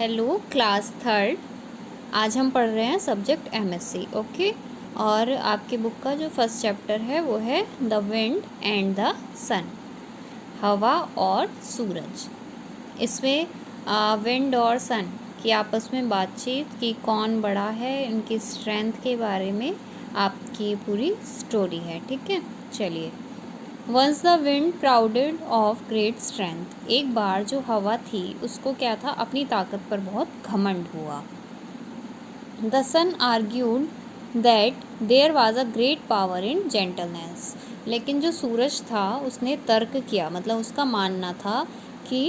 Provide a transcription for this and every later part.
Hello class third. आज हम पढ़ रहे हैं सब्जेक्ट एमएससी। ओके। और आपके बुक का जो फर्स्ट चैप्टर है वो है द विंड एंड द सन, हवा और सूरज। इसमें विंड और सन की आपस में बातचीत कि कौन बड़ा है, इनकी स्ट्रेंथ के बारे में आपकी पूरी स्टोरी है। ठीक है, चलिए। Once the wind prouded of great strength, एक बार जो हवा थी उसको क्या था, अपनी ताकत पर बहुत घमंड हुआ। The sun argued that there was a great power in gentleness, लेकिन जो सूरज था उसने तर्क किया, मतलब उसका मानना था कि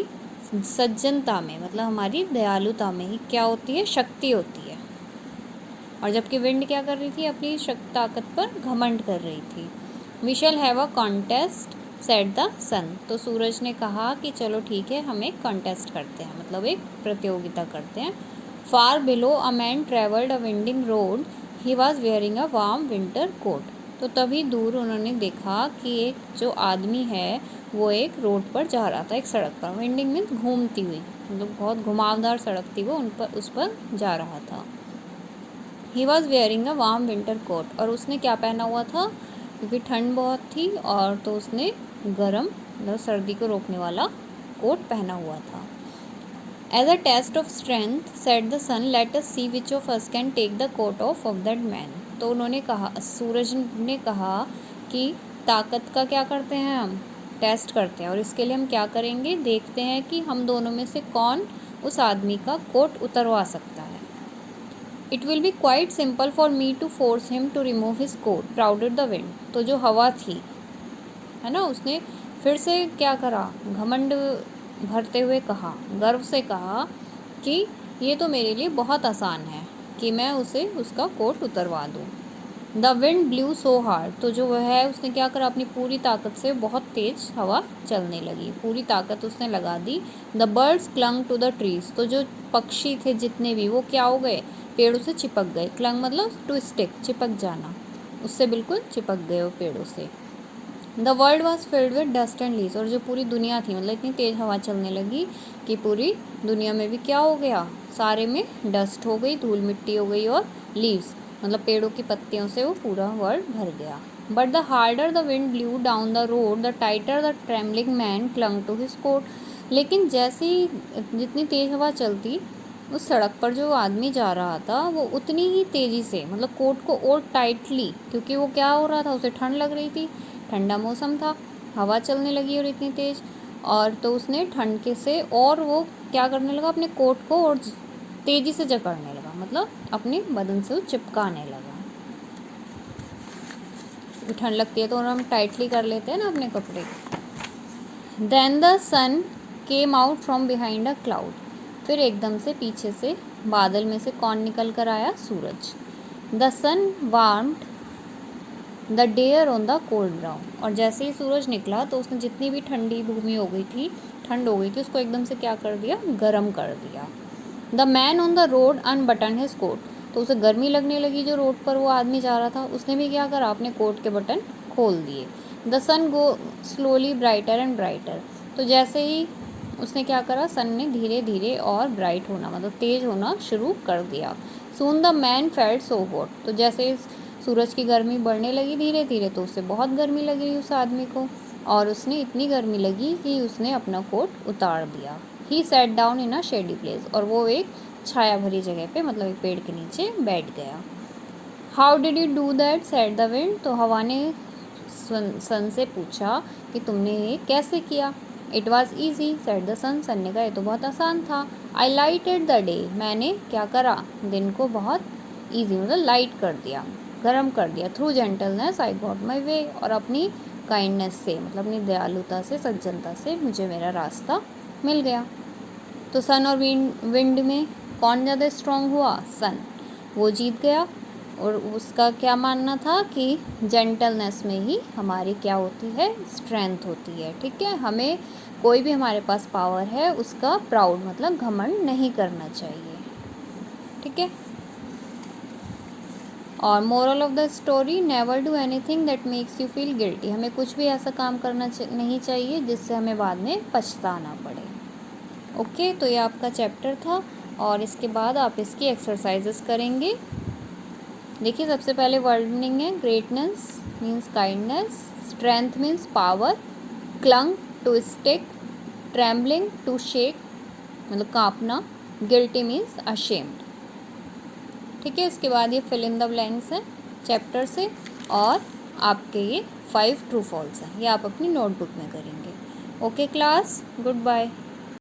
सज्जनता में, मतलब हमारी दयालुता में ही क्या होती है, शक्ति होती है। और जबकि विंड क्या कर रही थी, अपनी ताकत पर घमंड कर रही थी। We shall have a contest said the sun, तो सूरज ने कहा कि चलो ठीक है, हम एक कॉन्टेस्ट करते हैं, मतलब एक प्रतियोगिता करते हैं। Far below a man travelled a winding road, he was wearing a warm winter coat. तो तभी दूर उन्होंने देखा कि एक जो आदमी है वो एक रोड पर जा रहा था, एक सड़क पर। विंडिंग मीन्स घूमती हुई, मतलब बहुत घुमावदार सड़क थी वो, उस पर जा रहा था। He was wearing a warm winter coat, और उसने क्या पहना हुआ था, क्योंकि ठंड बहुत थी, और तो उसने गर्म, मतलब सर्दी को रोकने वाला कोट पहना हुआ था। As a test of strength set the sun, let us see which of us can take the coat off that man. तो उन्होंने कहा, सूरज ने कहा कि ताकत का क्या करते हैं, हम टेस्ट करते हैं, और इसके लिए हम क्या करेंगे, देखते हैं कि हम दोनों में से कौन उस आदमी का कोट उतरवा सकता है। It will be quite simple for me to force him to remove his coat, prouded the wind. तो जो हवा थी, है ना, उसने फिर से क्या करा, घमंड भरते हुए कहा, गर्व से कहा कि ये तो मेरे लिए बहुत आसान है कि मैं उसे उसका कोट उतरवा दूँ। The wind blue so hard, तो जो वह है उसने क्या करा, अपनी पूरी ताकत से बहुत तेज़ हवा चलने लगी, पूरी ताकत उसने लगा दी। The birds clung to the trees, तो जो पक्षी थे जितने भी, वो क्या हो गए, पेड़ों से चिपक गए। क्लंग मतलब टू स्टिक, चिपक जाना, उससे बिल्कुल चिपक गए वो पेड़ों से। The world was filled with dust and leaves, और जो पूरी दुनिया थी, मतलब इतनी तेज़ हवा चलने लगी कि पूरी दुनिया में भी क्या हो गया, सारे में डस्ट हो गई, धूल मिट्टी हो गई, और लीव्स मतलब पेड़ों की पत्तियों से वो पूरा वर्ल्ड भर गया। But the harder the wind blew down the road, the tighter the trembling man clung to his coat. लेकिन जैसे ही जितनी तेज़ हवा चलती, उस सड़क पर जो आदमी जा रहा था वो उतनी ही तेज़ी से, मतलब कोट को और टाइटली, क्योंकि वो क्या हो रहा था, उसे ठंड लग रही थी, ठंडा मौसम था, हवा चलने लगी और इतनी तेज़, और तो उसने ठंड के से और वो क्या करने लगा, अपने कोट को और तेज़ी से जकड़ने लगा, मतलब अपने बदन से वो चिपकाने लगा। ठंड लगती है तो हम टाइटली कर लेते हैं ना अपने कपड़े। Then the sun came out from behind a cloud, फिर एकदम से पीछे से बादल में से कौन निकल कर आया, सूरज। The sun warmed the air on the cold ground, और जैसे ही सूरज निकला तो उसने जितनी भी ठंडी भूमि हो गई थी, ठंड हो गई थी, उसको एकदम से क्या कर दिया, गर्म कर दिया। The man on the road unbutton his coat, तो उसे गर्मी लगने लगी, जो रोड पर वो आदमी जा रहा था, उसने भी क्या करा, अपने कोट के बटन खोल दिए। The sun go slowly brighter and brighter, तो जैसे ही उसने क्या करा, सन ने धीरे धीरे और ब्राइट होना, मतलब तेज़ होना शुरू कर दिया। Soon the man felt so hot, तो जैसे सूरज की गर्मी बढ़ने लगी धीरे धीरे, तो उससे बहुत गर्मी लगी उस आदमी को, और उसने इतनी गर्मी लगी कि उसने अपना कोट उतार दिया। He sat down in a shady place, और वो एक छाया भरी जगह पे, मतलब एक पेड़ के नीचे बैठ गया। How did you do that said the wind, तो हवा ने सन से पूछा कि तुमने ये कैसे किया। It was easy said the sun, sun ने कहा ये तो बहुत आसान था। आई लाइटेड द डे, मैंने क्या करा, दिन को बहुत ईजी मतलब लाइट कर दिया, गर्म कर दिया। Through gentleness I got my way, और अपनी काइंडनेस से, मतलब अपनी दयालुता से, सज्जनता से मुझे मेरा रास्ता मिल गया। तो सन और विंड में कौन ज़्यादा स्ट्रांग हुआ, सन, वो जीत गया। और उसका क्या मानना था कि जेंटलनेस में ही हमारी क्या होती है, स्ट्रेंथ होती है। ठीक है, हमें कोई भी हमारे पास पावर है उसका प्राउड, मतलब घमंड नहीं करना चाहिए। ठीक है, और moral of the story, never do anything that makes you feel guilty, हमें कुछ भी ऐसा काम करना नहीं चाहिए जिससे हमें बाद में पछताना पड़े। ओके, तो ये आपका चैप्टर था। और इसके बाद आप इसकी एक्सरसाइजेस करेंगे। देखिए सबसे पहले वर्ड मीनिंग है greatness means kindness, strength means power, clung to stick, trembling to shake मतलब कांपना, गिल्टी मीन्स अशेम्ड। ठीक है, इसके बाद ये फिल इन द ब्लैंक्स है चैप्टर से, और आपके ये 5 ट्रू फॉल्स हैं, ये आप अपनी नोटबुक में करेंगे। Okay class, good bye.